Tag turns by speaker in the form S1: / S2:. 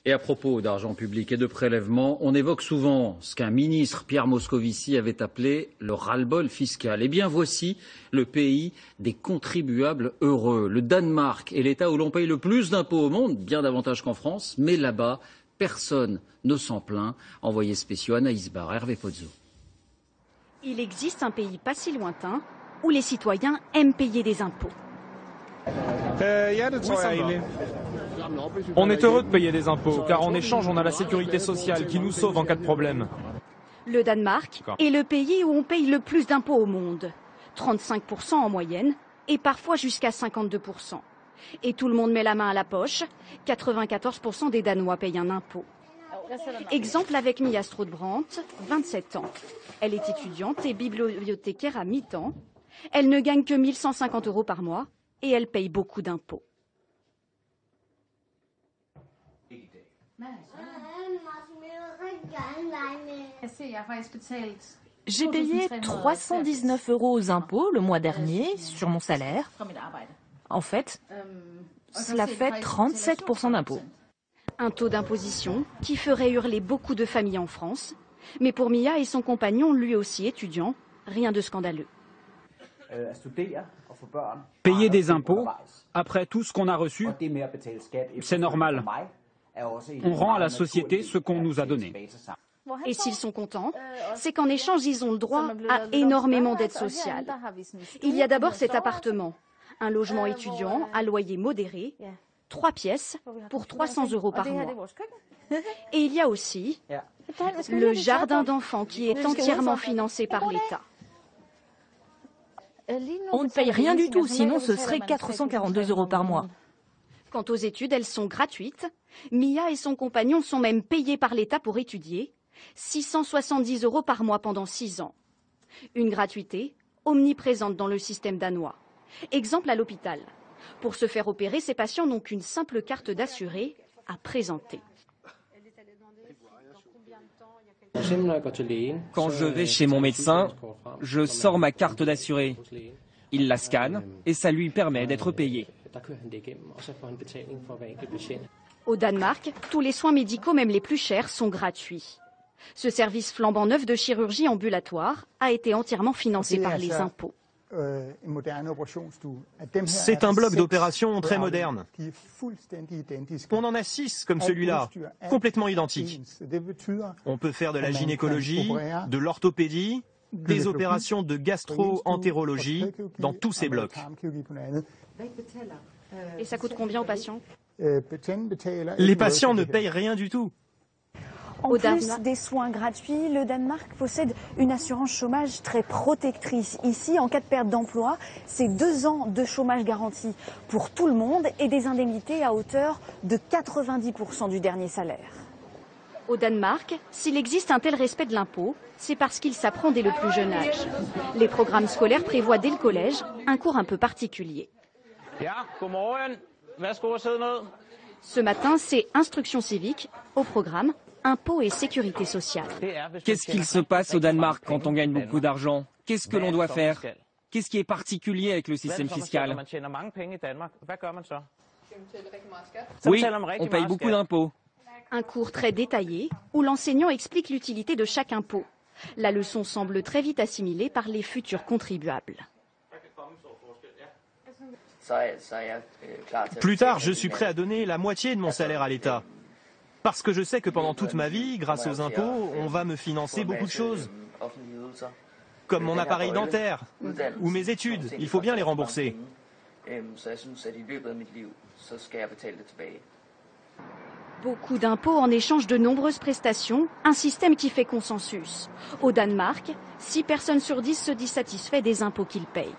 S1: Et à propos d'argent public et de prélèvement, on évoque souvent ce qu'un ministre, Pierre Moscovici, avait appelé le ras-le-bol fiscal. Eh bien voici le pays des contribuables heureux. Le Danemark est l'État où l'on paye le plus d'impôts au monde, bien davantage qu'en France, mais là-bas, personne ne s'en plaint. Envoyé spéciaux Anaïs Barr, Hervé Pozzo.
S2: Il existe un pays pas si lointain où les citoyens aiment payer des impôts.
S3: On est heureux de payer des impôts, car en échange, on a la sécurité sociale qui nous sauve en cas de problème.
S2: Le Danemark est le pays où on paye le plus d'impôts au monde. 35% en moyenne, et parfois jusqu'à 52%. Et tout le monde met la main à la poche. 94% des Danois payent un impôt. Exemple avec Mia Strodbrandt, 27 ans. Elle est étudiante et bibliothécaire à mi-temps. Elle ne gagne que 1 150 € par mois et elle paye beaucoup d'impôts.
S4: J'ai payé 319 € aux impôts le mois dernier sur mon salaire. En fait, cela fait 37% d'impôts.
S2: Un taux d'imposition qui ferait hurler beaucoup de familles en France. Mais pour Mia et son compagnon, lui aussi étudiant, rien de scandaleux.
S5: Payer des impôts, après tout ce qu'on a reçu, c'est normal. On rend à la société ce qu'on nous a donné.
S2: Et s'ils sont contents, c'est qu'en échange, ils ont le droit à énormément d'aides sociales. Il y a d'abord cet appartement, un logement étudiant à loyer modéré, 3 pièces pour 300 € par mois. Et il y a aussi le jardin d'enfants qui est entièrement financé par l'État.
S4: On ne paye rien du tout, sinon ce serait 442 € par mois.
S2: Quant aux études, elles sont gratuites. Mia et son compagnon sont même payés par l'État pour étudier. 670 € par mois pendant 6 ans. Une gratuité omniprésente dans le système danois. Exemple à l'hôpital. Pour se faire opérer, ces patients n'ont qu'une simple carte d'assuré à présenter.
S6: Quand je vais chez mon médecin, je sors ma carte d'assuré. Il la scanne et ça lui permet d'être payé.
S2: Au Danemark, tous les soins médicaux, même les plus chers, sont gratuits. Ce service flambant neuf de chirurgie ambulatoire a été entièrement financé par les impôts.
S3: C'est un bloc d'opération très moderne. On en a 6 comme celui-là, complètement identiques. On peut faire de la gynécologie, de l'orthopédie, des opérations de gastro-entérologie dans tous ces blocs.
S2: Et ça coûte combien aux patients?
S3: Les patients ne payent rien du tout.
S7: En plus des soins gratuits, le Danemark possède une assurance chômage très protectrice. Ici, en cas de perte d'emploi, c'est 2 ans de chômage garanti pour tout le monde et des indemnités à hauteur de 90% du dernier salaire.
S2: Au Danemark, s'il existe un tel respect de l'impôt, c'est parce qu'il s'apprend dès le plus jeune âge. Les programmes scolaires prévoient dès le collège un cours un peu particulier. Ce matin, c'est instruction civique au programme impôts et sécurité sociale.
S6: Qu'est-ce qu'il se passe au Danemark quand on gagne beaucoup d'argent? Qu'est-ce que l'on doit faire? Qu'est-ce qui est particulier avec le système fiscal? Oui, on paye beaucoup d'impôts.
S2: Un cours très détaillé où l'enseignant explique l'utilité de chaque impôt. La leçon semble très vite assimilée par les futurs contribuables.
S3: Plus tard, je suis prêt à donner la moitié de mon salaire à l'État. Parce que je sais que pendant toute ma vie, grâce aux impôts, on va me financer beaucoup de choses. Comme mon appareil dentaire ou mes études, il faut bien les rembourser.
S2: Beaucoup d'impôts en échange de nombreuses prestations, un système qui fait consensus. Au Danemark, 6 personnes sur 10 se disent satisfaits des impôts qu'ils payent.